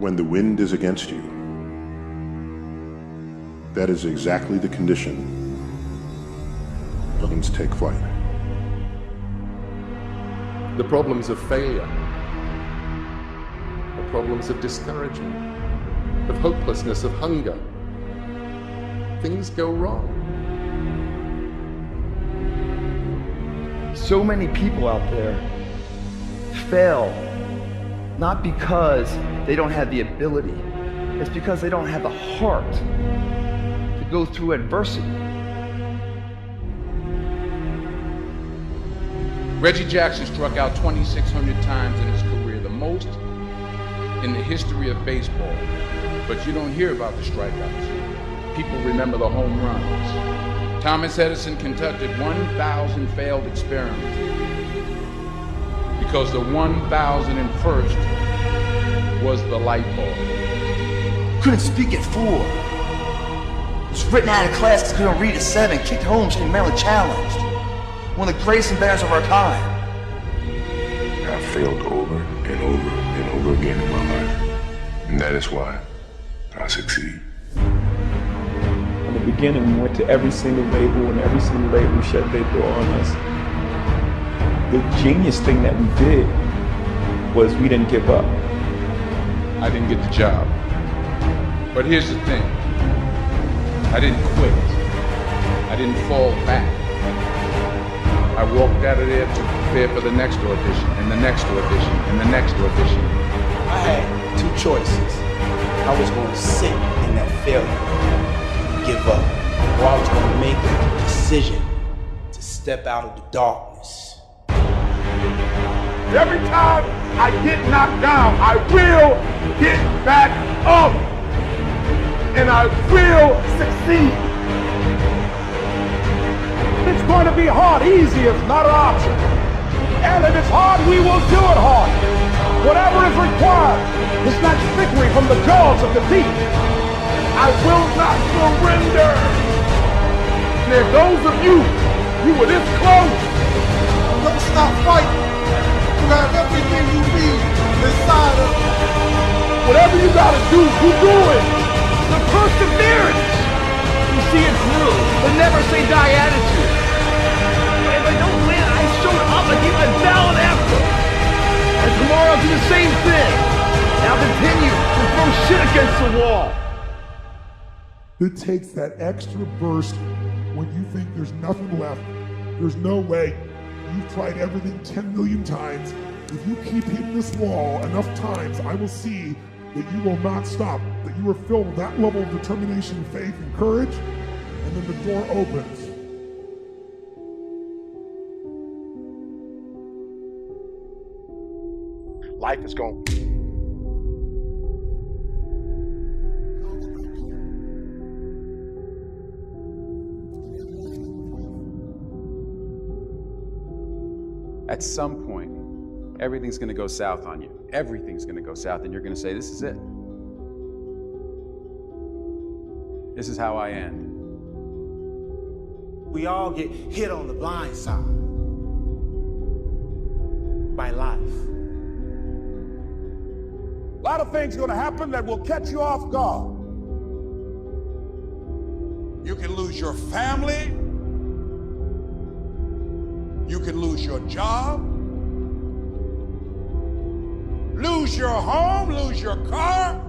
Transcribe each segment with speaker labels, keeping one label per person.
Speaker 1: When the wind is against you, that is exactly the condition planes take flight.
Speaker 2: The problems of failure, the problems of discouragement, of hopelessness, of hunger. Things go wrong.
Speaker 3: So many people out there fail, not because they don't have the ability, it's because they don't have the heart to go through adversity.
Speaker 4: Reggie Jackson struck out 2,600 times in his career, the most in the history of baseball. But you don't hear about the strikeouts. People remember the home runs. Thomas Edison conducted 1,000 failed experiments because the 1,001st was the light bulb.
Speaker 3: Couldn't speak at 4. Was written out of class because couldn't read at 7. Kicked home, getting mentally challenged. One of the greatest embarrassers of our time.
Speaker 5: I've failed over and over and over again in my life. And that is why I succeed.
Speaker 6: In the beginning, we went to every single label, and every single label shut their door on us. The genius thing that we did was we didn't give up.
Speaker 4: I didn't get the job. But here's the thing. I didn't quit. I didn't fall back. I walked out of there to prepare for the next audition, and the next audition, and the next audition.
Speaker 7: I had 2 choices. I was going to sit in that failure, give up, or I was going to make a decision to step out of the darkness.
Speaker 8: Every time I get knocked down, I will get back up, and I will succeed. It's going to be hard. Easy is not an option. And if it's hard, we will do it hard. Whatever is required. It's not victory from the jaws of defeat. I will not surrender. There are those of you were this close. Don't stop fighting. You have everything you need inside of you. Whatever you got to do, you do it.
Speaker 3: The perseverance. You see it through. The never say die attitude. If I don't win, I showed up and keep it down after. And tomorrow I'll do the same thing. And I'll continue to throw shit against the wall.
Speaker 8: It takes that extra burst when you think there's nothing left. There's no way. You've tried everything 10 million times. If you keep hitting this wall enough times, I will see that you will not stop, that you are filled with that level of determination, faith, and courage, and then the door opens.
Speaker 9: Life is going.
Speaker 4: At some point, everything's going to go south on you. Everything's going to go south, and you're going to say, this is it. This is how I end.
Speaker 7: We all get hit on the blind side by life.
Speaker 8: A lot of things are going to happen that will catch you off guard. You can lose your family. You can lose your job. Lose your home, lose your car.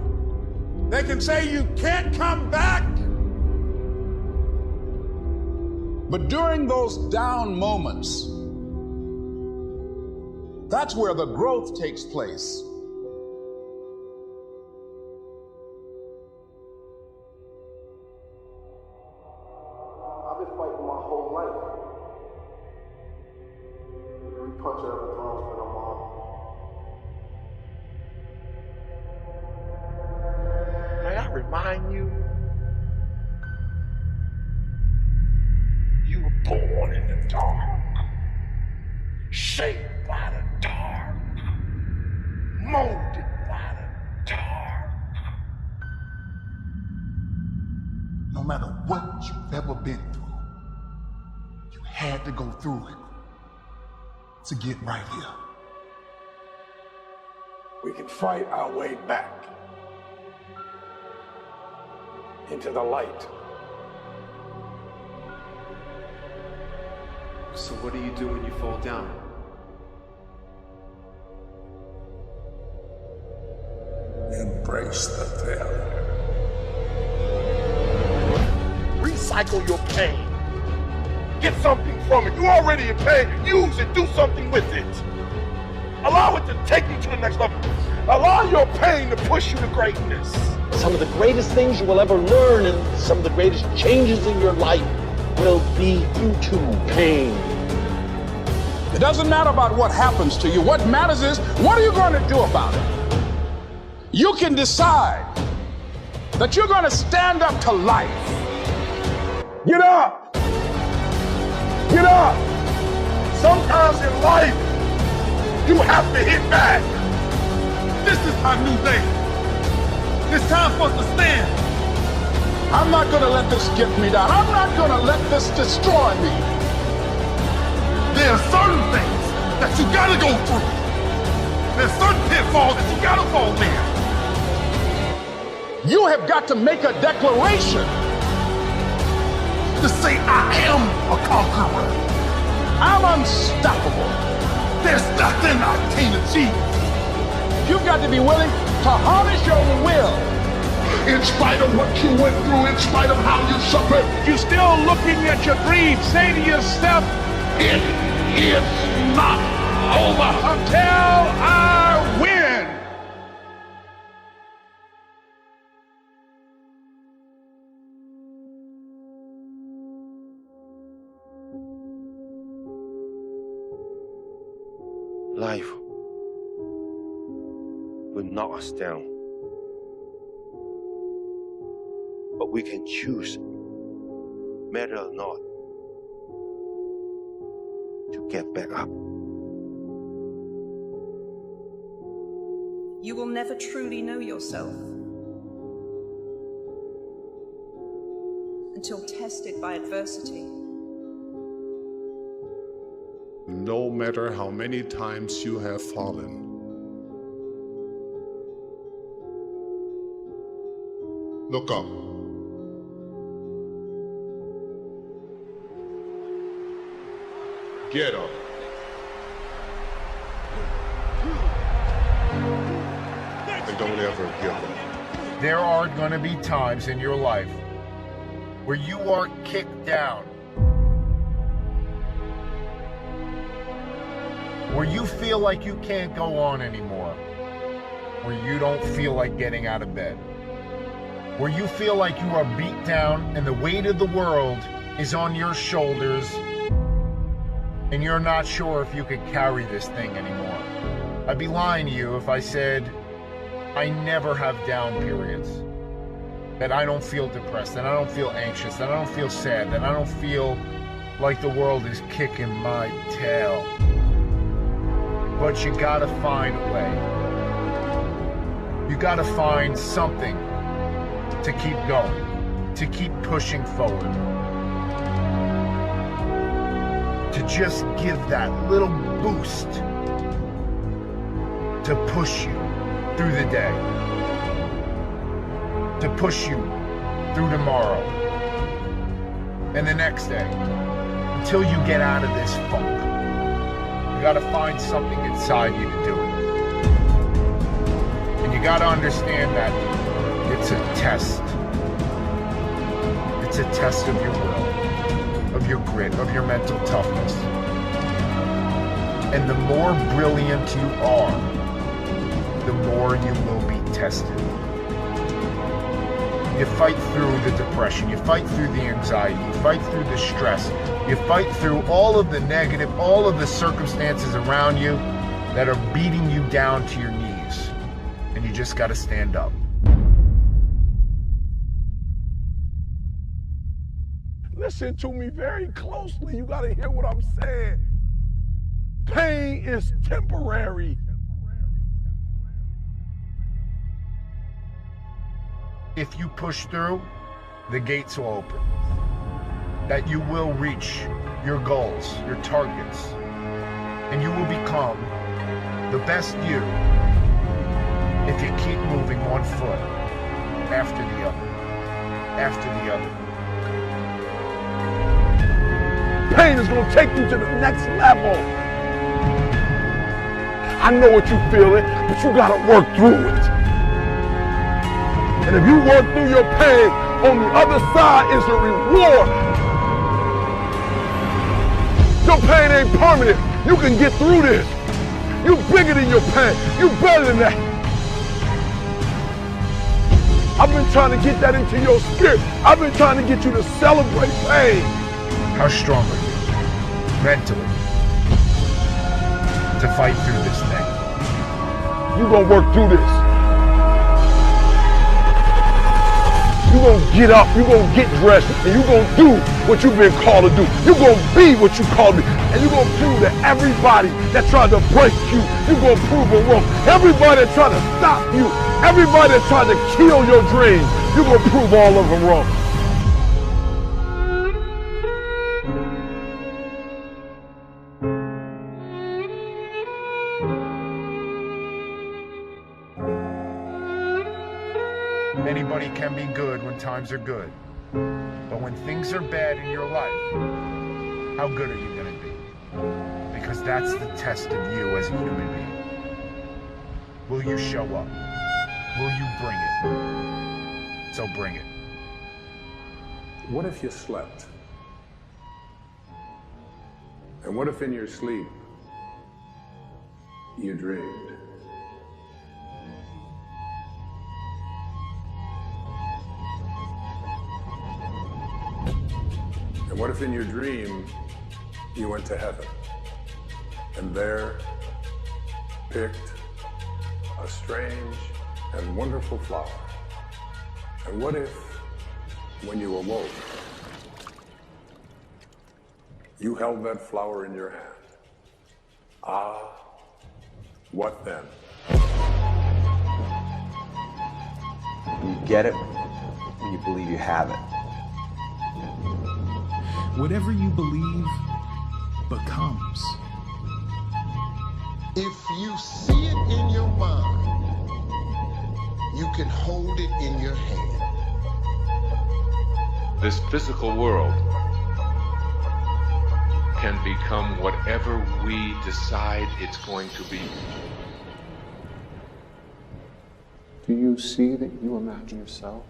Speaker 8: They can say you can't come back.
Speaker 10: But during those down moments, that's where the growth takes place.
Speaker 8: I've been fighting my whole life. Every punch I ever thrown has been a mark.
Speaker 9: May I remind you, you were born in the dark, shaped by the dark, molded by the dark.
Speaker 8: No matter what you've ever been through, you had to go through it to get right here.
Speaker 9: We can fight our way back.
Speaker 8: into the light.
Speaker 11: So what do you do when you fall down?
Speaker 10: Embrace the failure.
Speaker 8: Recycle your pain. Get something from it. You already in pain. Use it. Do something with it. Allow it to take you to the next level. Allow your pain to push you to greatness.
Speaker 12: Some of the greatest things you will ever learn and some of the greatest changes in your life will be due to pain.
Speaker 10: It doesn't matter about what happens to you. What matters is, what are you going to do about it? You can decide that you're going to stand up to life.
Speaker 8: Get up! Get up! Sometimes in life, you have to hit back. This is our new day. It's time for us to stand.
Speaker 10: I'm not going to let this get me down. I'm not going to let this destroy me.
Speaker 8: There are certain things that you gotta go through. There's certain pitfalls that you gotta fall in.
Speaker 10: You have got to make a declaration
Speaker 8: To say, I am a conqueror.
Speaker 10: I'm unstoppable.
Speaker 8: There's nothing I can't achieve.
Speaker 10: You've got to be willing to harness your will.
Speaker 8: In spite of what you went through, in spite of how you suffered,
Speaker 3: You're still looking at your dream. Say to yourself,
Speaker 8: it is not over.
Speaker 3: until I win.
Speaker 12: Life will knock us down, but we can choose, matter or not, to get back up.
Speaker 13: You will never truly know yourself until tested by adversity.
Speaker 1: No matter how many times you have fallen, look up. Get up. And don't ever give up.
Speaker 14: There are going to be times in your life where you are kicked down, where you feel like you can't go on anymore, where you don't feel like getting out of bed, where you feel like you are beat down and the weight of the world is on your shoulders and you're not sure if you could carry this thing anymore. I'd be lying to you if I said I never have down periods, that I don't feel depressed, that I don't feel anxious, that I don't feel sad, that I don't feel like the world is kicking my tail. But you gotta find a way. You gotta find something to keep going, to keep pushing forward, to just give that little boost to push you through the day, to push you through tomorrow and the next day until you get out of this funk. You gotta find something inside you to do it. And you gotta understand that it's a test. It's a test of your will, of your grit, of your mental toughness. And the more brilliant you are, the more you will be tested. You fight through the depression, you fight through the anxiety, you fight through the stress, you fight through all of the negative, all of the circumstances around you that are beating you down to your knees. And you just gotta stand up.
Speaker 8: Listen to me very closely. You gotta hear what I'm saying. Pain is temporary.
Speaker 14: If you push through, the gates will open. That you will reach your goals, your targets, and you will become the best you if you keep moving one foot after the other. after the other.
Speaker 8: Pain is going to take you to the next level. I know what you feel it, but you got to work through it. And if you work through your pain, on the other side is a reward. Your pain ain't permanent. You can get through this. You bigger than your pain. You better than that. I've been trying to get that into your spirit. I've been trying to get you to celebrate pain.
Speaker 14: How strong are you, mentally, to fight through this thing?
Speaker 8: You gonna work through this. You gonna get up, you gonna get dressed, and you gonna do what you've been called to do. You gonna be what you called me, and you gonna prove that everybody that tried to break you, you gonna prove them wrong. Everybody that tried to stop you, everybody that tried to kill your dreams, you gonna prove all of them wrong.
Speaker 14: Anybody can be good when times are good. But when things are bad in your life, how good are you going to be? Because that's the test of you as a human being. Will you show up? Will you bring it? So bring it.
Speaker 2: What if you slept? And what if in your sleep you dreamed? And what if in your dream you went to heaven and there picked a strange and wonderful flower? And what if when you awoke you held that flower in your hand? Ah, what then?
Speaker 11: You get it when you believe you have it.
Speaker 15: Whatever you believe becomes.
Speaker 16: If you see it in your mind, you can hold it in your hand.
Speaker 17: This physical world can become whatever we decide it's going to be.
Speaker 18: Do you see that you imagine yourself?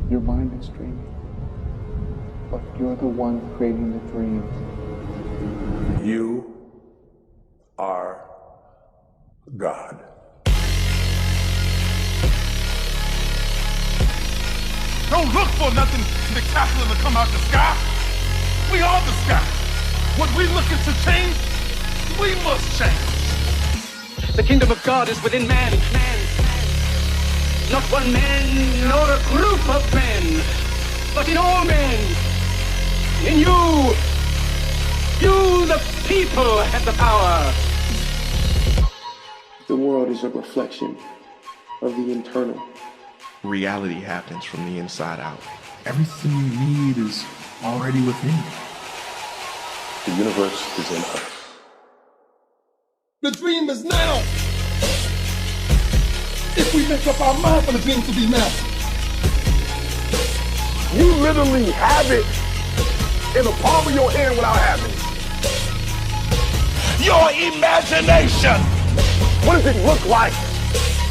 Speaker 18: Your mind is dreaming, but you're the one creating the dream.
Speaker 2: You are God.
Speaker 19: Don't look for nothing spectacular to come out the sky. We are the sky. What we looking to change, we must change.
Speaker 20: The kingdom of God is within man. Not one man, nor a group of men, but in all men. In you. You, the people, have the power.
Speaker 18: The world is a reflection of the internal.
Speaker 21: Reality happens from the inside out.
Speaker 15: Everything you need is already within you.
Speaker 2: The universe is in us.
Speaker 19: The dream is now. If we make up our mind for the dream to be now.
Speaker 8: You literally have it in the palm of your hand without having it.
Speaker 19: Your imagination.
Speaker 8: What does it look like?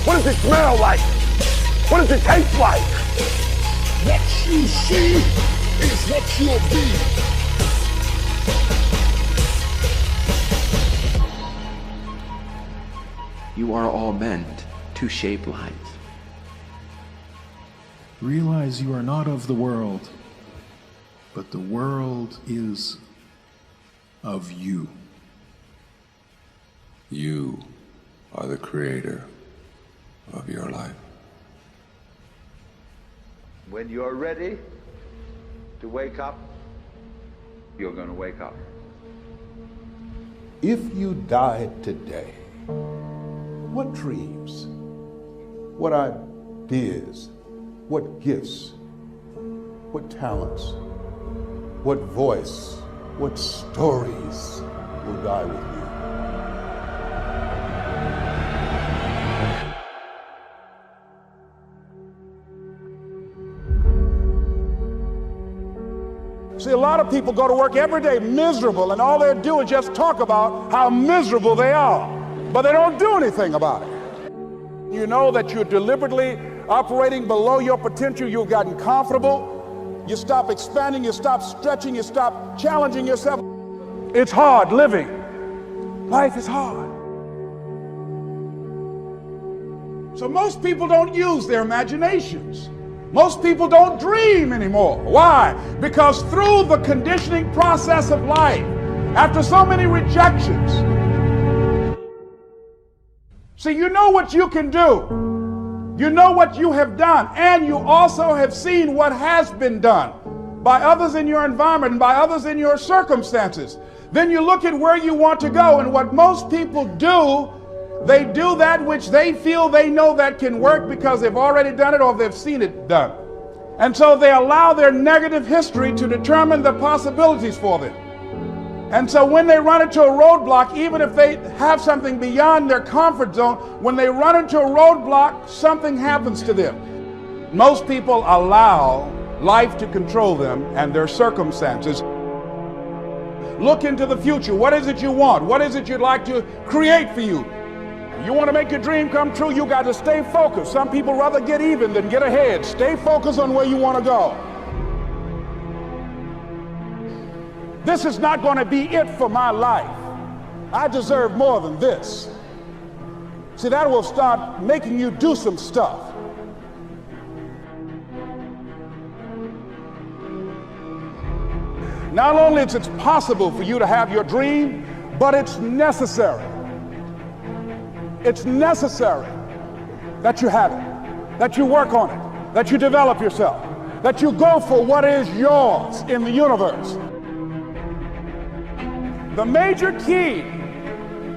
Speaker 8: What does it smell like? What does it taste like?
Speaker 19: What you see is what you'll be.
Speaker 11: You are all meant to shape life.
Speaker 15: Realize you are not of the world, but the world is of you.
Speaker 5: You are the creator of your life.
Speaker 22: When you're ready to wake up, you're going to wake up.
Speaker 23: If you died today, what dreams, what ideas, what gifts, what talents, what voice, what stories will die with you?
Speaker 8: See, a lot of people go to work every day miserable, and all they do is just talk about how miserable they are, but they don't do anything about it. You know that you're deliberately operating below your potential. You've gotten comfortable. You stop expanding, you stop stretching, you stop challenging yourself. It's hard living. Life is hard. So most people don't use their imaginations. Most people don't dream anymore. Why? Because through the conditioning process of life, after so many rejections, see, you know what you can do. You know what you have done, and you also have seen what has been done by others in your environment and by others in your circumstances. Then you look at where you want to go, and what most people do, they do that which they feel they know that can work because they've already done it or they've seen it done. And so they allow their negative history to determine the possibilities for them. And so when they run into a roadblock, even if they have something beyond their comfort zone, when they run into a roadblock, something happens to them. Most people allow life to control them and their circumstances. Look into the future. What is it you want? What is it you'd like to create for you? You want to make your dream come true, you got to stay focused. Some people rather get even than get ahead. Stay focused on where you want to go. This is not going to be it for my life. I deserve more than this. See, that will start making you do some stuff. Not only is it possible for you to have your dream, but it's necessary. It's necessary that you have it, that you work on it, that you develop yourself, that you go for what is yours in the universe. The major key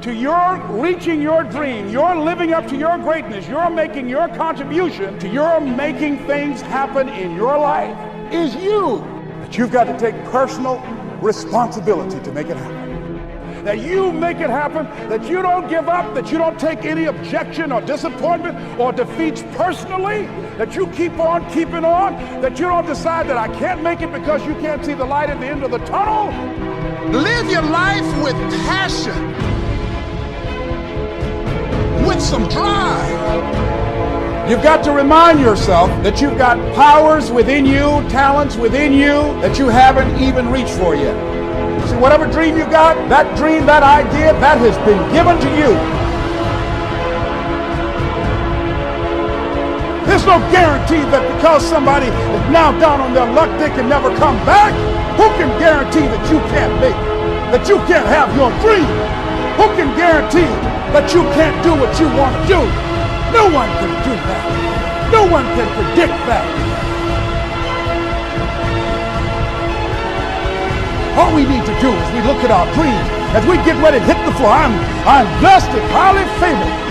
Speaker 8: to your reaching your dream, your living up to your greatness, your making your contribution to your making things happen in your life is you. That you've got to take personal responsibility to make it happen. That you make it happen, that you don't give up, that you don't take any objection or disappointment or defeats personally, that you keep on keeping on, that you don't decide that I can't make it because you can't see the light at the end of the tunnel. Live your life with passion, with some drive. You've got to remind yourself that you've got powers within you, talents within you that you haven't even reached for yet. See, whatever dream you got, that dream, that idea, that has been given to you. There's no guarantee that because somebody is now down on their luck, they can never come back. Who can guarantee that you can't make it? That you can't have your dream? Who can guarantee that you can't do what you want to do? No one can do that. No one can predict that. All we need to do is we look at our dreams as we get ready to hit the floor. I'm blessed and highly favored.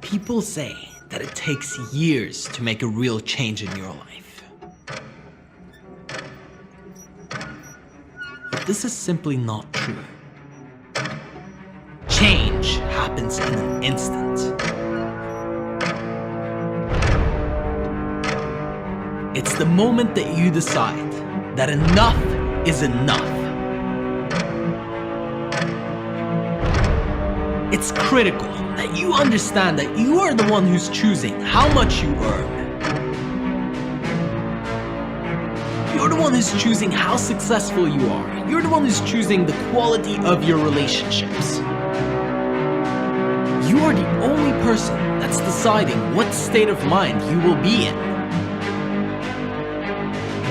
Speaker 4: People say that it takes years to make a real change in your life. But this is simply not true. Change happens in an instant. It's the moment that you decide that enough is enough. It's critical that you understand that you are the one who's choosing how much you earn. You're the one who's choosing how successful you are. You're the one who's choosing the quality of your relationships. You are the only person that's deciding what state of mind you will be in.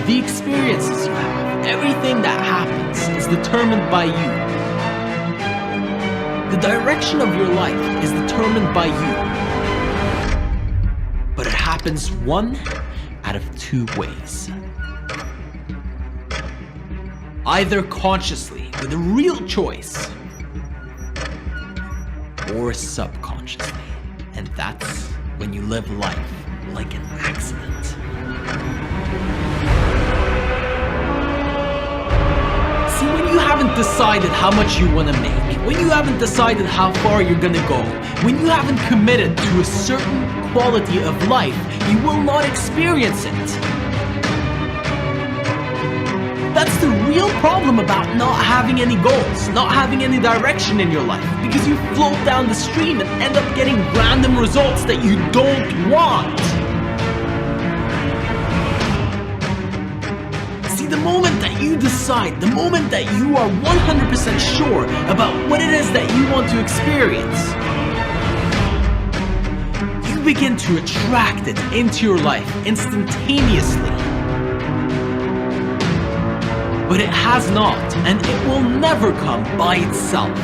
Speaker 4: The experiences you have, everything that happens is determined by you. The direction of your life is determined by you. But it happens one out of two ways. Either consciously, with a real choice, or subconsciously. And that's when you live life like an accident. See, when you haven't decided how much you want to make, when you haven't decided how far you're gonna go, when you haven't committed to a certain quality of life, you will not experience it. That's the real problem about not having any goals, not having any direction in your life, because you float down the stream and end up getting random results that you don't want. See, the moment that you decide, the moment that you are 100% sure about what it is that you want to experience, you begin to attract it into your life instantaneously. But it has not, and it will never come by itself.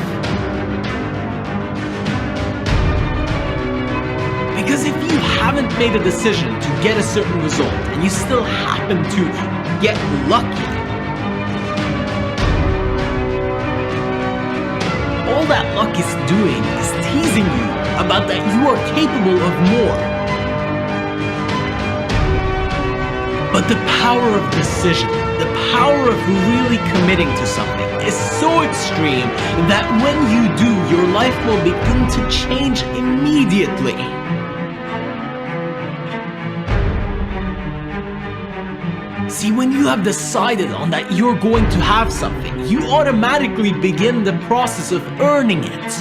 Speaker 4: Because if you haven't made a decision to get a certain result, and you still happen to get lucky, all that luck is doing is teasing you about that you are capable of more. But the power of decision, the power of really committing to something is so extreme that when you do, your life will begin to change immediately. See, when you have decided on that you're going to have something, you automatically begin the process of earning it.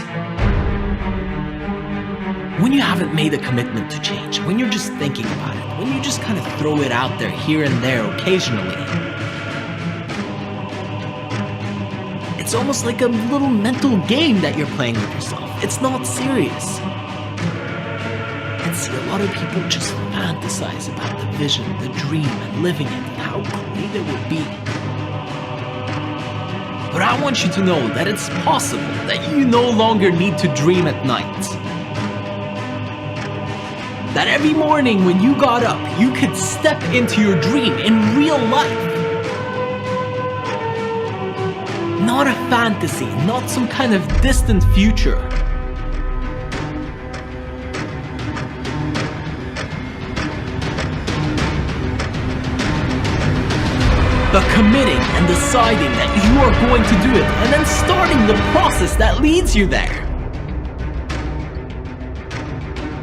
Speaker 4: When you haven't made a commitment to change, when you're just thinking about it, when you just kind of throw it out there here and there occasionally, it's almost like a little mental game that you're playing with yourself. It's not serious. And see, a lot of people just fantasize about the vision, the dream, and living it, and how great it would be. But I want you to know that it's possible that you no longer need to dream at night. That every morning when you got up, you could step into your dream in real life. Not a fantasy, not some kind of distant future. But committing and deciding that you are going to do it, and then starting the process that leads you there.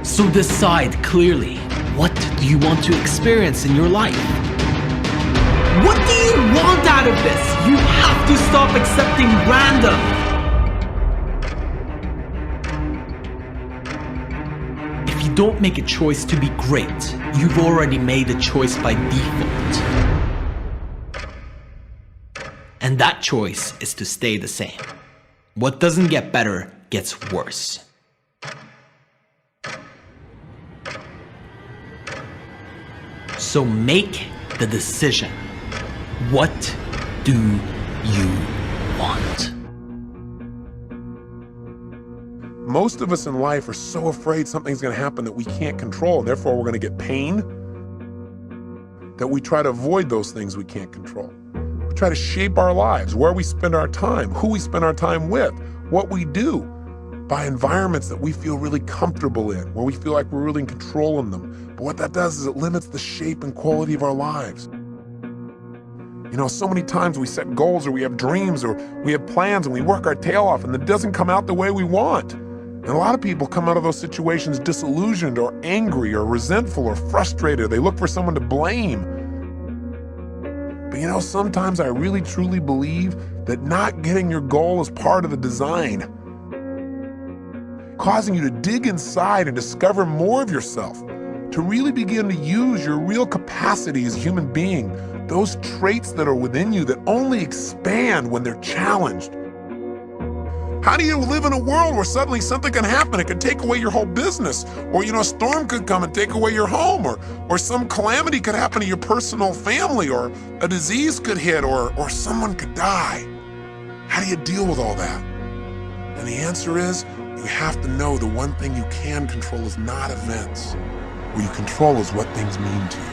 Speaker 4: So decide clearly, what do you want to experience in your life? What do you want out of this? You have to stop accepting random. If you don't make a choice to be great, you've already made a choice by default. And that choice is to stay the same. What doesn't get better gets worse. So make the decision. What do you want?
Speaker 10: Most of us in life are so afraid something's going to happen that we can't control, and therefore we're going to get pain, that we try to avoid those things we can't control. We try to shape our lives, where we spend our time, who we spend our time with, what we do, by environments that we feel really comfortable in, where we feel like we're really in control of them. But what that does is it limits the shape and quality of our lives. You know, so many times we set goals, or we have dreams, or we have plans, and we work our tail off, and it doesn't come out the way we want. And a lot of people come out of those situations disillusioned, or angry, or resentful, or frustrated. They look for someone to blame. But you know, sometimes I really truly believe that not getting your goal is part of the design, causing you to dig inside and discover more of yourself, to really begin to use your real capacity as a human being, those traits that are within you that only expand when they're challenged. How do you live in a world where suddenly something can happen? It could take away your whole business, or a storm could come and take away your home, or some calamity could happen to your personal family, or a disease could hit, or someone could die. How do you deal with all that? And the answer is, you have to know the one thing you can control is not events. What you control is what things mean to you.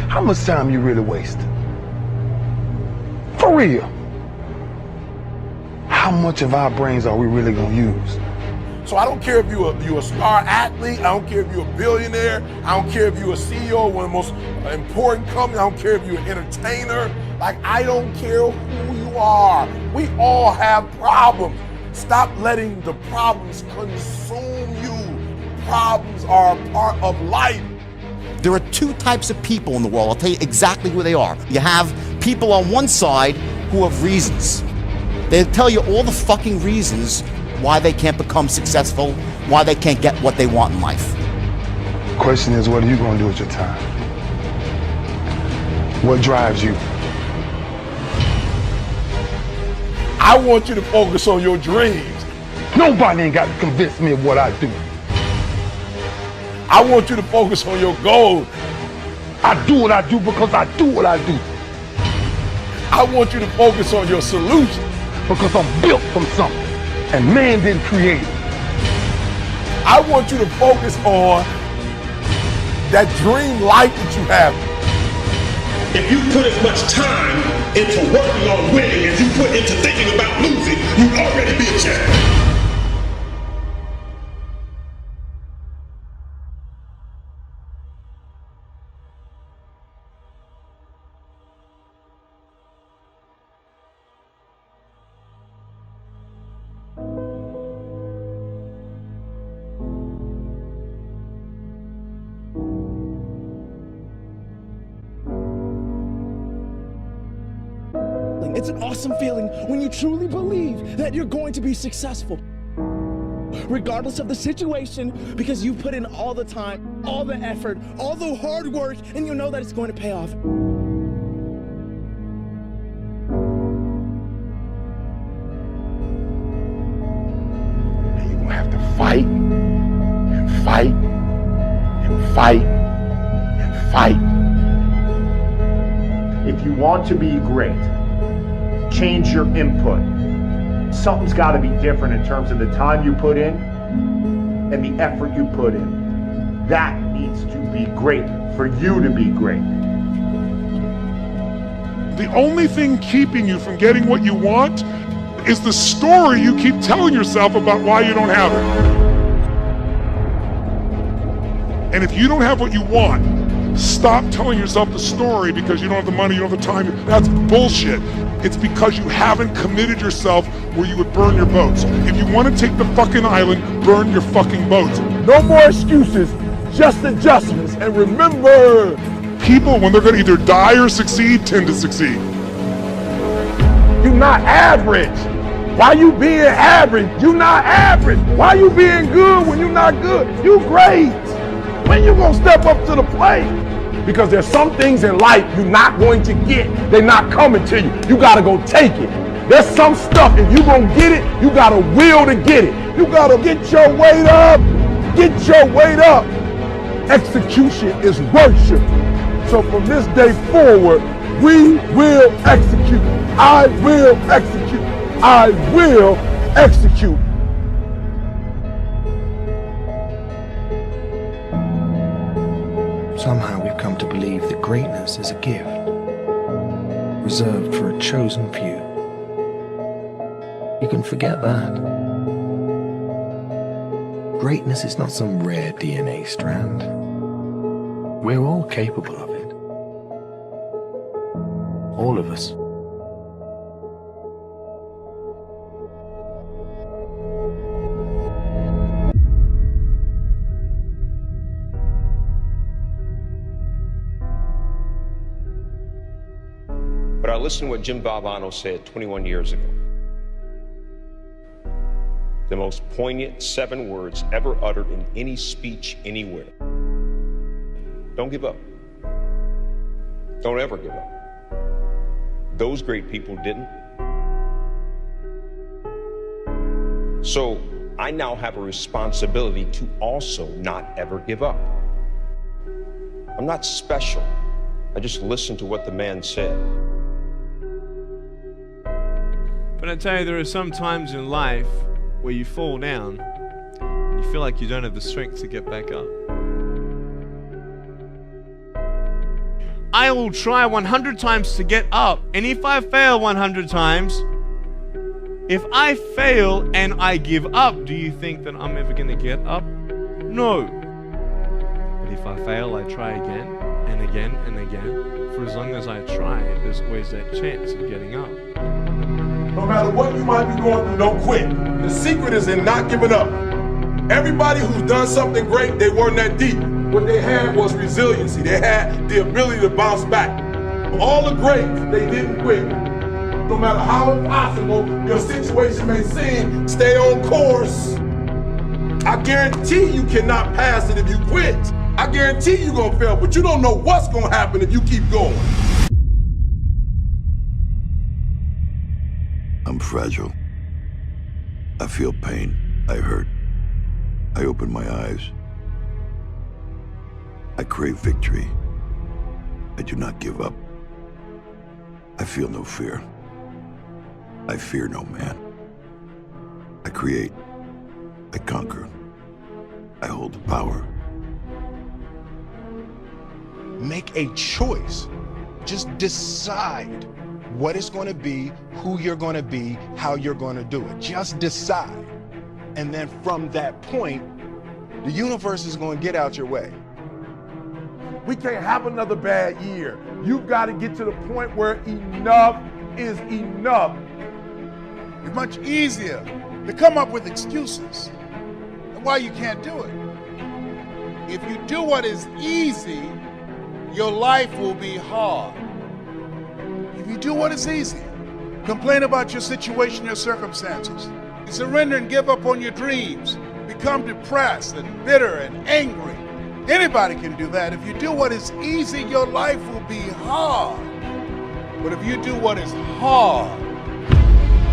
Speaker 14: How much time you really wasting? For real. How much of our brains are we really gonna use?
Speaker 19: So I don't care if you're a star athlete, I don't care if you're a billionaire, I don't care if you're a CEO of one of the most important companies, I don't care if you're an entertainer,
Speaker 8: Like, I don't care who you are. We all have problems. Stop letting the problems consume you. Problems are a part of life.
Speaker 6: There are two types of people in the world. I'll tell you exactly who they are. You have people on one side who have reasons. They tell you all the fucking reasons why they can't become successful, why they can't get what they want in life.
Speaker 7: The question is, what are you going to do with your time? What drives you?
Speaker 8: I want you to focus on your dreams.
Speaker 7: Nobody ain't got to convince me of what I do.
Speaker 8: I want you to focus on your goals.
Speaker 7: I do what I do because I do what I do.
Speaker 8: I want you to focus on your solution.
Speaker 7: Because I'm built from something, and man didn't create it.
Speaker 8: I want you to focus on that dream life that you have.
Speaker 19: If you put as much time into working on winning as you put into thinking about losing, you'd already be a champion.
Speaker 3: It's an awesome feeling when you truly believe that you're going to be successful, regardless of the situation, because you put in all the time, all the effort, all the hard work, and you know that it's going to pay off.
Speaker 8: And you're going to have to fight and fight and fight and fight.
Speaker 14: If you want to be great, change your input. Something's got to be different in terms of the time you put in and the effort you put in. That needs to be great for you to be great.
Speaker 10: The only thing keeping you from getting what you want is the story you keep telling yourself about why you don't have it. And if you don't have what you want, stop telling yourself the story because you don't have the money, you don't have the time. That's bullshit. It's because you haven't committed yourself where you would burn your boats. If you want to take the fucking island, burn your fucking boats.
Speaker 8: No more excuses, just adjustments. And remember,
Speaker 10: people, when they're going to either die or succeed, tend to succeed.
Speaker 8: You're not average. Why you being average? You're not average. Why you being good when you're not good? You great. When you gonna step up to the plate? Because there's some things in life you're not going to get. They're not coming to you. You gotta go take it. There's some stuff, if you gonna get it, you got a will to get it. You gotta get your weight up. Get your weight up. Execution is worship. So from this day forward, we will execute. I will execute. I will execute.
Speaker 9: Somehow we've come to believe that greatness is a gift, reserved for a chosen few. You can forget that. Greatness is not some rare DNA strand. We're all capable of it. All of us.
Speaker 24: But I listened to what Jim Valvano said 21 years ago. The most poignant 7 words ever uttered in any speech anywhere. Don't give up. Don't ever give up. Those great people didn't. So I now have a responsibility to also not ever give up. I'm not special. I just listened to what the man said.
Speaker 25: But I tell you, there are some times in life where you fall down and you feel like you don't have the strength to get back up. I will try 100 times to get up, and if I fail 100 times, if I fail and I give up, do you think that I'm ever going to get up? No. But if I fail, I try again. and again and again. For as long as I try, there's always that chance of getting up.
Speaker 10: No matter what you might be going through, don't quit. The secret is in not giving up. Everybody who's done something great, they weren't that deep. What they had was resiliency. They had the ability to bounce back. All the greats, they didn't quit. No matter how impossible your situation may seem, stay on course. I guarantee you cannot pass it if you quit. I guarantee you're gonna fail, but you don't know what's gonna happen if you keep going.
Speaker 1: I'm fragile. I feel pain. I hurt. I open my eyes. I crave victory. I do not give up. I feel no fear. I fear no man. I create. I conquer. I hold the power.
Speaker 12: Make a choice. Just decide what it's going to be, who you're going to be, how you're going to do it. Just decide. And then from that point, the universe is going to get out your way.
Speaker 8: We can't have another bad year. You've got to get to the point where enough is enough.
Speaker 19: It's much easier to come up with excuses and why you can't do it. If you do what is easy, your life will be hard. If you do what is easy, complain about your situation, your circumstances, you surrender and give up on your dreams, become depressed and bitter and angry. Anybody can do that. If you do what is easy, your life will be hard. But if you do what is hard,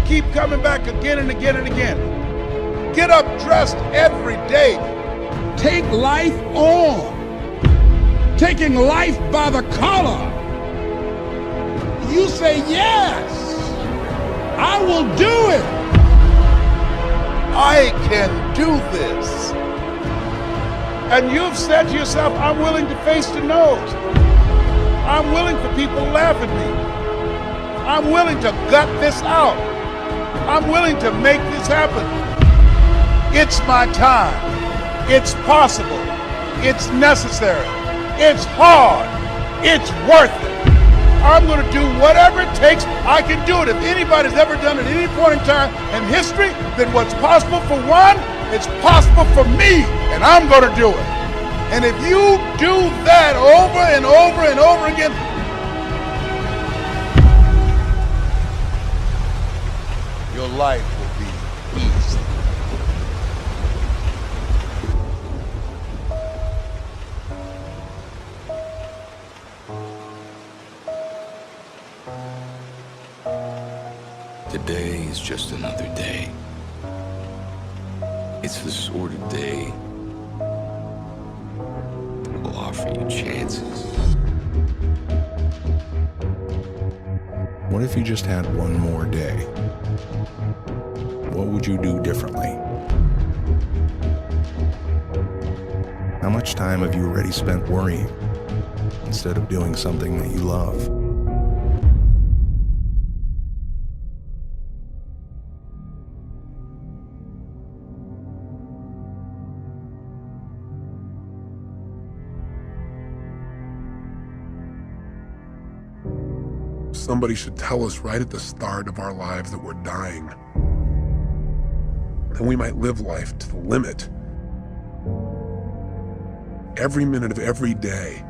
Speaker 19: keep coming back again and again and again. Get up dressed every day.
Speaker 8: Take life on. Taking life by the collar. You say, yes, I will do it.
Speaker 19: I can do this. And you've said to yourself, I'm willing to face the no's. I'm willing for people to laugh at me. I'm willing to gut this out. I'm willing to make this happen. It's my time. It's possible. It's necessary. It's hard. It's worth it. I'm going to do whatever it takes. I can do it. If anybody's ever done it at any point in time in history, then what's possible for one, it's possible for me, and I'm going to do it. And if you do that over and over and over again, your life will be easy.
Speaker 9: Today is just another day. It's the sort of day that will offer you chances.
Speaker 15: What if you just had one more day? What would you do differently? How much time have you already spent worrying instead of doing something that you love?
Speaker 10: Somebody should tell us right at the start of our lives that we're dying. And we might live life to the limit. Every minute of every day.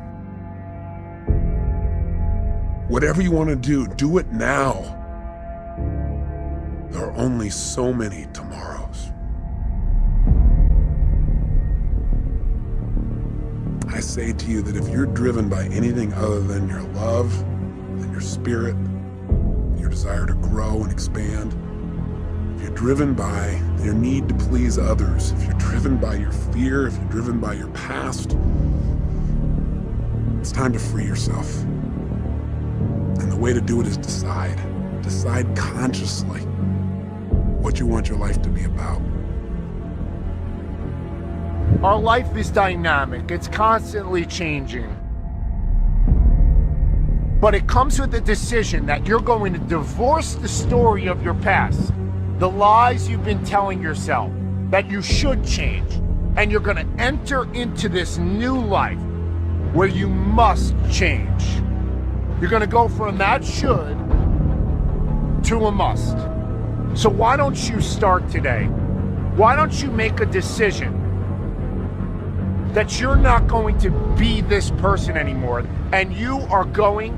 Speaker 10: Whatever you want to do it now. There are only so many tomorrows. I say to you that if you're driven by anything other than your love, than your spirit, your desire to grow and expand, if you're driven by your need to please others, if you're driven by your fear, if you're driven by your past, it's time to free yourself. And the way to do it is decide. Decide consciously what you want your life to be about.
Speaker 14: Our life is dynamic. It's constantly changing. But it comes with a decision that you're going to divorce the story of your past, the lies you've been telling yourself that you should change, and you're going to enter into this new life where you must change. You're going to go from that should to a must. So why don't you start today? Why don't you make a decision that you're not going to be this person anymore, and you are going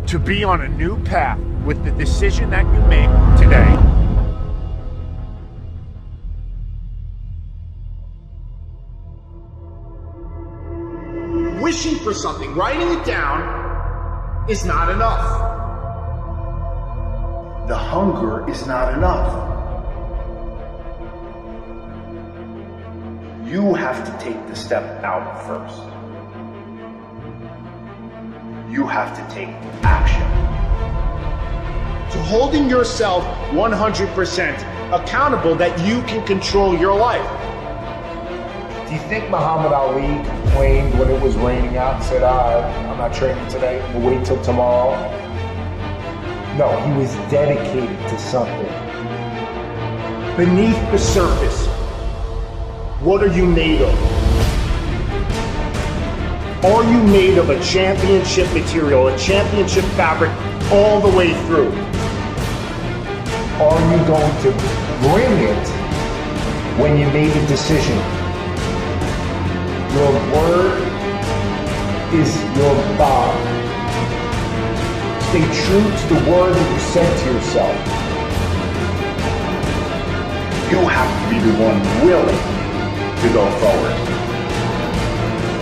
Speaker 14: to be on a new path with the decision that you make today.
Speaker 13: Wishing for something, writing it down, is not enough. The hunger is not enough. You have to take the step out first. You have to take action. So holding yourself 100% accountable that you can control your life.
Speaker 12: Do you think Muhammad Ali complained when it was raining out and said, I'm not training today, we'll wait till tomorrow? No, he was dedicated to something.
Speaker 13: Beneath the surface, what are you made of? Are you made of a championship material, a championship fabric all the way through?
Speaker 12: Are you going to bring it when you made a decision? Your word is your bond. Stay true to the word that you said to yourself.
Speaker 13: You have to be the one willing to go forward.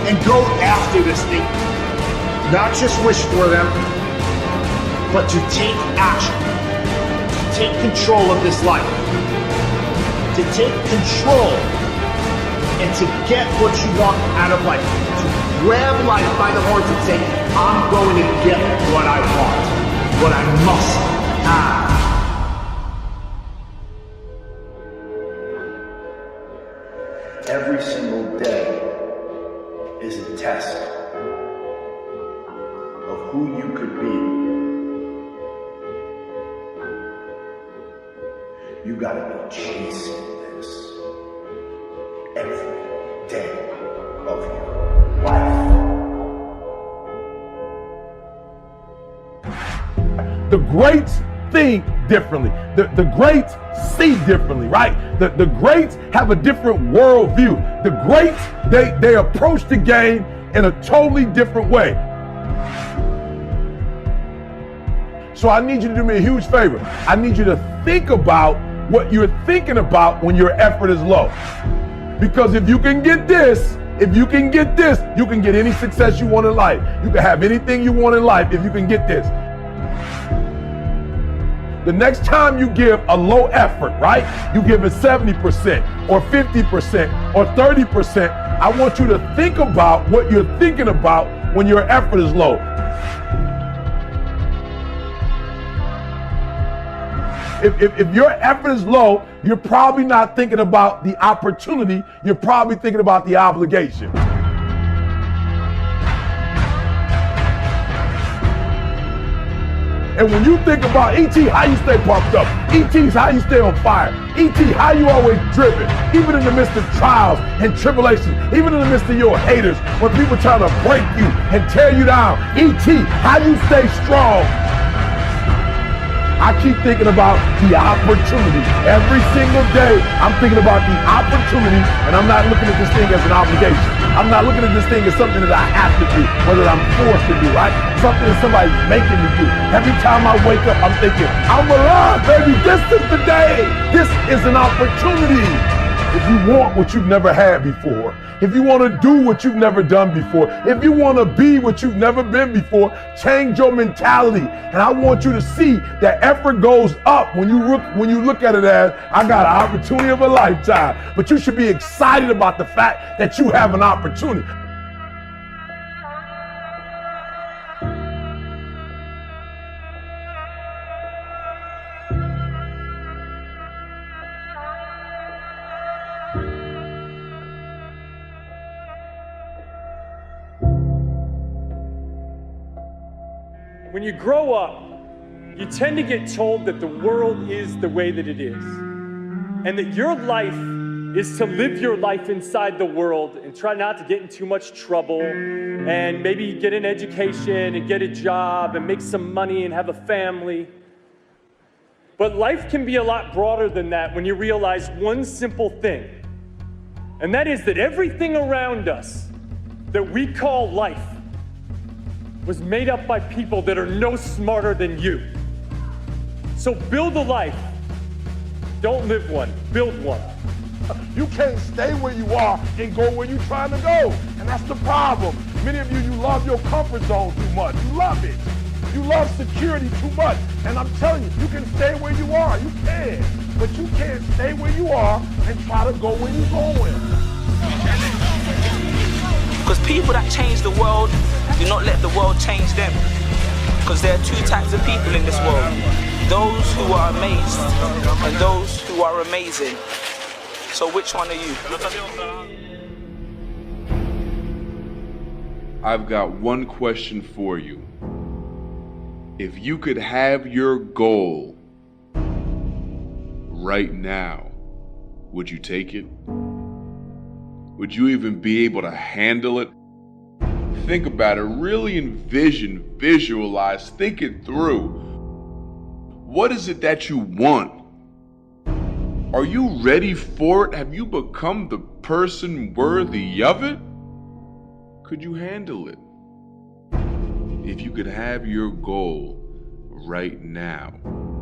Speaker 13: And go after this thing. Not just wish for them, but to take action. To take control of this life. To take control and to get what you want out of life. To grab life by the horns and say, I'm going to get what I want. What I must have. Every single day is a test of who you could be. You gotta be chasing this every day of your life.
Speaker 19: The greats think differently. The greats see differently, right? The greats have a different worldview. The greats, they approach the game in a totally different way. So I need you to do me a huge favor. I need you to think about what you're thinking about when your effort is low. Because if you can get this, you can get any success you want in life. You can have anything you want in life if you can get this. The next time you give a low effort, right? You give it 70% or 50% or 30%. I want you to think about what you're thinking about when your effort is low. If your effort is low, you're probably not thinking about the opportunity. You're probably thinking about the obligation. And when you think about E.T., how you stay pumped up. E.T.'s how you stay on fire. E.T., how you always driven. Even in the midst of trials and tribulations. Even in the midst of your haters. When people try to break you and tear you down. E.T., how you stay strong. I keep thinking about the opportunity. Every single day, I'm thinking about the opportunity, and I'm not looking at this thing as an obligation. I'm not looking at this thing as something that I have to do, or that I'm forced to do, right? Something that somebody's making me do. Every time I wake up, I'm thinking, I'm alive, baby. This is the day. This is an opportunity. If you want what you've never had before, if you want to do what you've never done before, if you want to be what you've never been before, change your mentality. And I want you to see that effort goes up when you look at it as, I got an opportunity of a lifetime. But you should be excited about the fact that you have an opportunity.
Speaker 16: When you grow up, you tend to get told that the world is the way that it is, and that your life is to live your life inside the world and try not to get in too much trouble and maybe get an education and get a job and make some money and have a family. But life can be a lot broader than that when you realize one simple thing, and that is that everything around us that we call life was made up by people that are no smarter than you. So build a life. Don't live one, build one.
Speaker 19: You can't stay where you are and go where you're trying to go. And that's the problem. Many of you love your comfort zone too much. You love it. You love security too much. And I'm telling you, you can stay where you are. You can. But you can't stay where you are and try to go where you're going.
Speaker 2: Because people that change the world do not let the world change them. Because there are two types of people in this world. Those who are amazed and those who are amazing. So which one are you?
Speaker 17: I've got one question for you. If you could have your goal right now, would you take it? Would you even be able to handle it? Think about it. Really envision, visualize, think it through. What is it that you want? Are you ready for it? Have you become the person worthy of it? Could you handle it? If you could have your goal right now,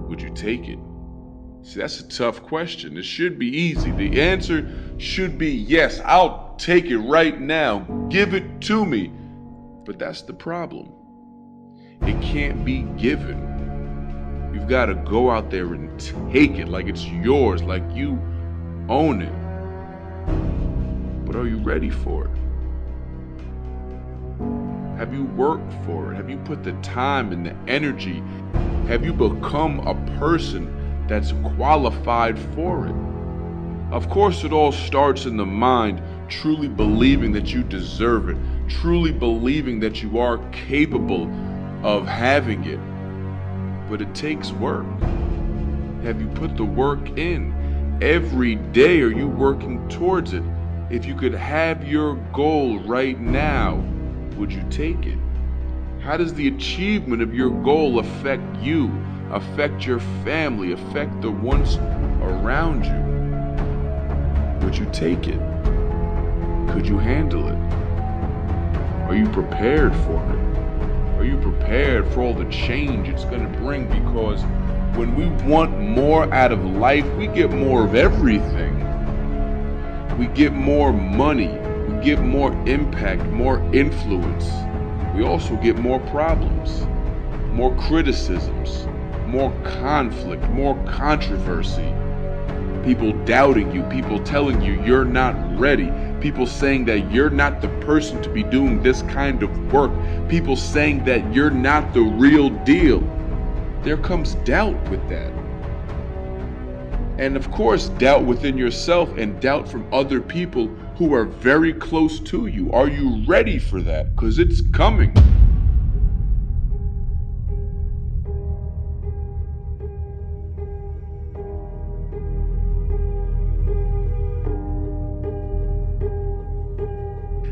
Speaker 17: would you take it? See, that's a tough question. It should be easy. The answer should be yes, I'll take it right now. Give it to me. But that's the problem. It can't be given. You've got to go out there and take it like it's yours, like you own it. But are you ready for it? Have you worked for it? Have you put the time and the energy? Have you become a person that's qualified for it? Of course, it all starts in the mind, truly believing that you deserve it, truly believing that you are capable of having it. But it takes work. Have you put the work in? Every day are you working towards it? If you could have your goal right now, would you take it? How does the achievement of your goal affect you, affect your family, affect the ones around you? Would you take it? Could you handle it? Are you prepared for it? Are you prepared for all the change it's going to bring? Because when we want more out of life, we get more of everything. We get more money. We get more impact, more influence. We also get more problems, more criticisms, more conflict, more controversy. People doubting you, people telling you you're not ready, people saying that you're not the person to be doing this kind of work, people saying that you're not the real deal. There comes doubt with that. And of course, doubt within yourself and doubt from other people who are very close to you. Are you ready for that? Because it's coming.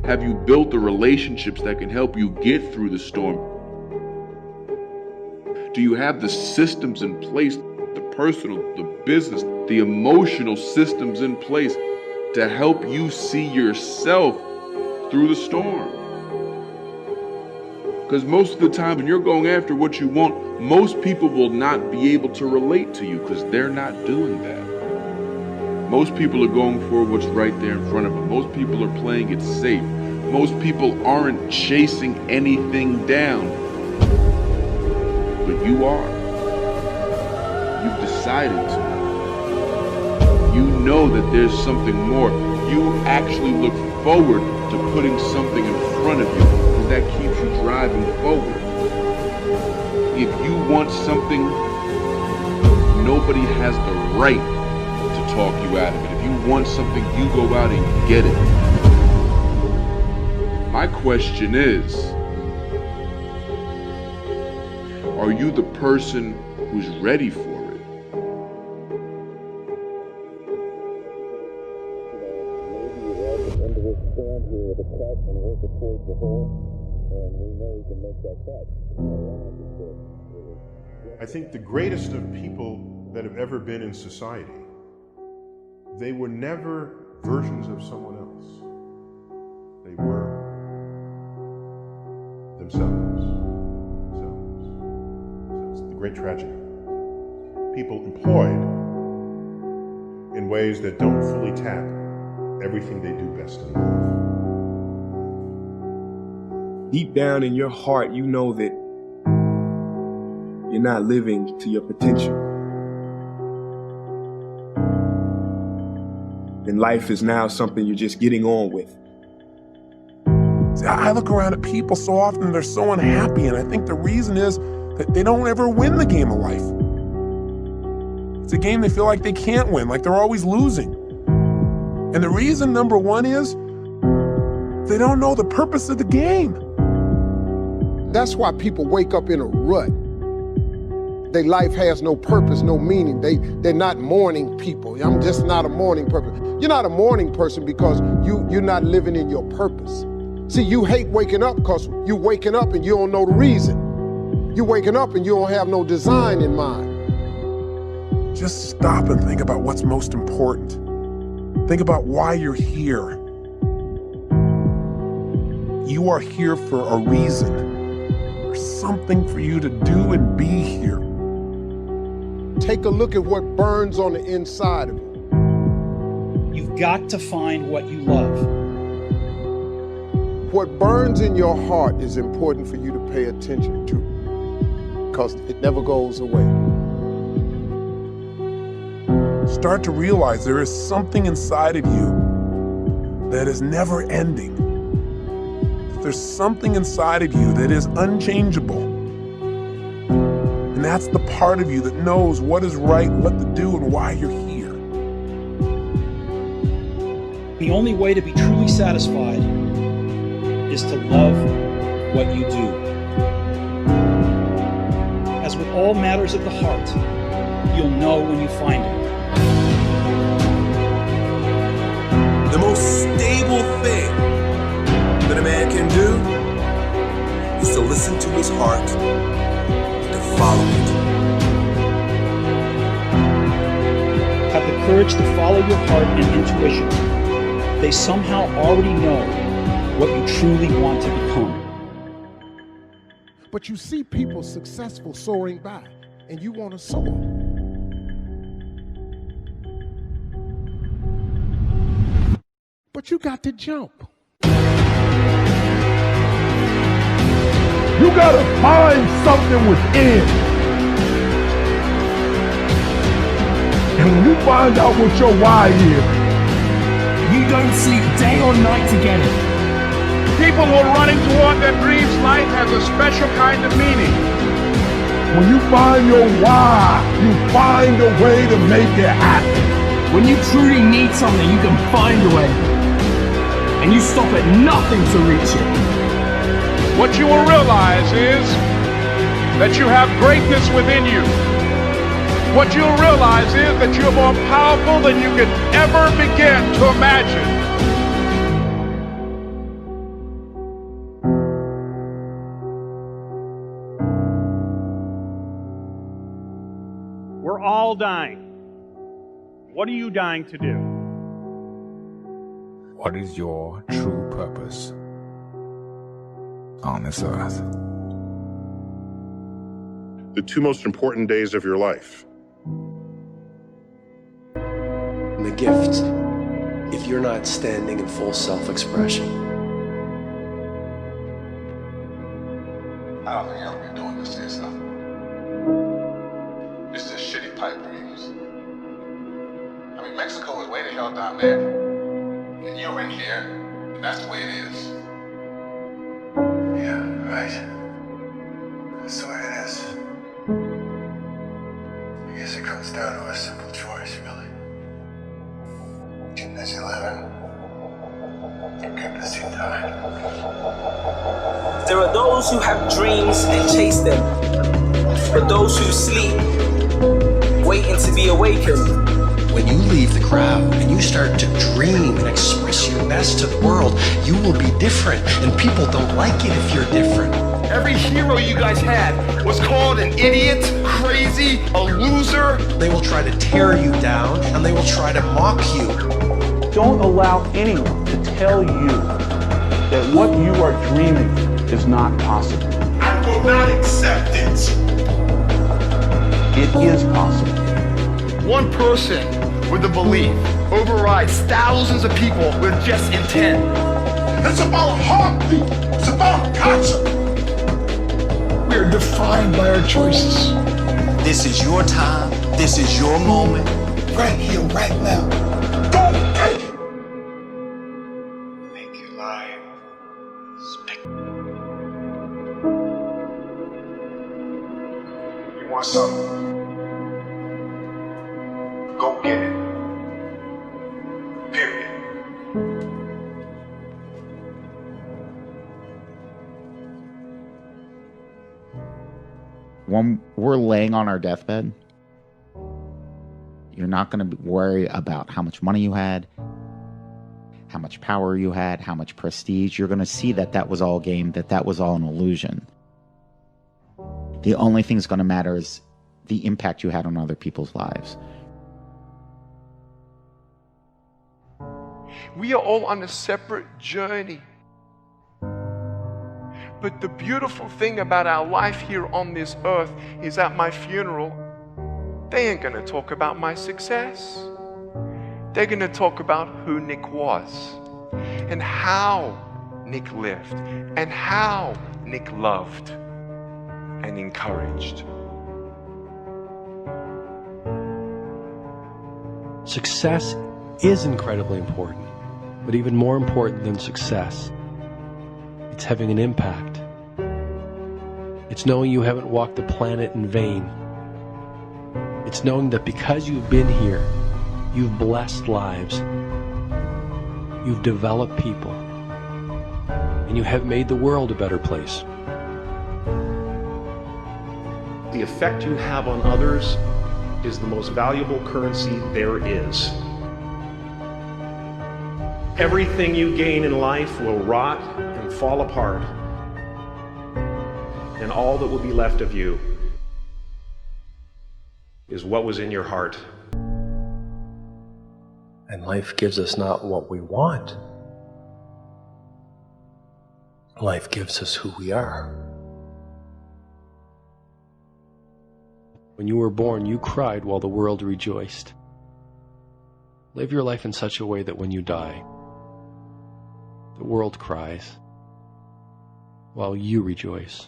Speaker 17: Have you built the relationships that can help you get through the storm? Do you have the systems in place, the personal, the business, the emotional systems in place to help you see yourself through the storm? Because most of the time when you're going after what you want, most people will not be able to relate to you because they're not doing that. Most people are going for what's right there in front of them. Most people are playing it safe. Most people aren't chasing anything down. But you are. You've decided to. You know that there's something more. You actually look forward to putting something in front of you because that keeps you driving forward. If you want something, nobody has the right to talk you out of it. If you want something, you go out and get it. My question is, are you the person who's ready for it?
Speaker 5: the cut and work it towards the hole, and we know we can make that cut.
Speaker 11: I think the greatest of people that have ever been in society, they were never versions of someone else. They were themselves. It's the great tragedy. People employed in ways that don't fully tap everything they do best in life.
Speaker 18: Deep down in your heart, you know that you're not living to your potential. And life is now something you're just getting on with.
Speaker 10: See, I look around at people so often, they're so unhappy, and I think the reason is that they don't ever win the game of life. It's a game they feel like they can't win, like they're always losing. And the reason, number one, is they don't know the purpose of the game.
Speaker 8: That's why people wake up in a rut. Their life has no purpose, no meaning. They're not morning people. I'm just not a morning person. You're not a morning person because you're not living in your purpose. See, you hate waking up because you're waking up and you don't know the reason. You're waking up and you don't have no design in mind.
Speaker 10: Just stop and think about what's most important. Think about why you're here. You are here for a reason. There's something for you to do and be here.
Speaker 8: Take a look at what burns on the inside of you.
Speaker 20: You've got to find what you love.
Speaker 8: What burns in your heart is important for you to pay attention to, because it never goes away.
Speaker 10: Start to realize there is something inside of you that is never ending. There's something inside of you that is unchangeable. And that's the part of you that knows what is right, what to do, and why you're here.
Speaker 20: The only way to be truly satisfied is to love what you do. As with all matters of the heart, you'll know when you find it.
Speaker 21: The most stable thing that a man can do is to listen to his heart and to follow it.
Speaker 20: Have the courage to follow your heart and intuition. They somehow already know what you truly want to become.
Speaker 8: But you see people successful soaring by, and you want to soar. But you got to jump.
Speaker 19: You gotta find something within. And when you find out what your why is,
Speaker 20: you don't sleep day or night to get it.
Speaker 19: People who are running toward their dreams, life has a special kind of meaning. When you find your why, you find a way to make it happen.
Speaker 20: When you truly need something, you can find a way. And you stop at nothing to reach it.
Speaker 19: What you will realize is that you have greatness within you. What you'll realize is that you're more powerful than you could ever begin to imagine.
Speaker 3: We're all dying. What are you dying to do?
Speaker 26: What is your true purpose on this earth?
Speaker 11: The two most important days of your life.
Speaker 27: And the gift, if you're not standing in full self-expression.
Speaker 28: I don't think I'll be doing this to yourself. This is just shitty pipe dreams. I mean, Mexico is way the hell down there. And you're in here, and that's the way it is.
Speaker 29: Yeah, right. That's the way it is. I guess it comes down to a simple choice, really. Get busy living, or get busy dying.
Speaker 2: There are those who have dreams and chase them, but those who sleep, waiting to be awakened.
Speaker 27: when you leave the crowd and you start to dream and express your best to the world, you will be different, and people don't like it if you're different.
Speaker 3: Every hero you guys had was called an idiot, crazy, a loser.
Speaker 27: They will try to tear you down, and they will try to mock you.
Speaker 8: Don't allow anyone to tell you that what you are dreaming is not possible.
Speaker 29: I will not accept it.
Speaker 8: It is possible.
Speaker 3: One person with a belief overrides thousands of people with just intent.
Speaker 19: It's about heartbeat. It's about passion. We are defined by our choices.
Speaker 27: This is your time. This is your moment.
Speaker 19: Right here, right now. Go take it.
Speaker 29: Make your life
Speaker 13: You want something? Go get it. Period.
Speaker 1: When we're laying on our deathbed, you're not going to worry about how much money you had, how much power you had, how much prestige. You're going to see that that was all game, that that was all an illusion. The only thing that's going to matter is the impact you had on other people's lives.
Speaker 17: We are all on a separate journey. But the beautiful thing about our life here on this earth is at my funeral, they ain't gonna talk about my success. They're gonna talk about who Nick was and how Nick lived and how Nick loved and encouraged.
Speaker 4: Success is incredibly important, but even more important than success, it's having an impact. It's knowing you haven't walked the planet in vain. It's knowing that because you've been here, you've blessed lives, you've developed people, and you have made the world a better place.
Speaker 6: The effect you have on others is the most valuable currency there is. Everything you gain in life will rot and fall apart, and all that will be left of you is what was in your heart.
Speaker 29: And life gives us not what we want. Life gives us who we are.
Speaker 4: When you were born, you cried while the world rejoiced. Live your life in such a way that when you die, the world cries while you rejoice.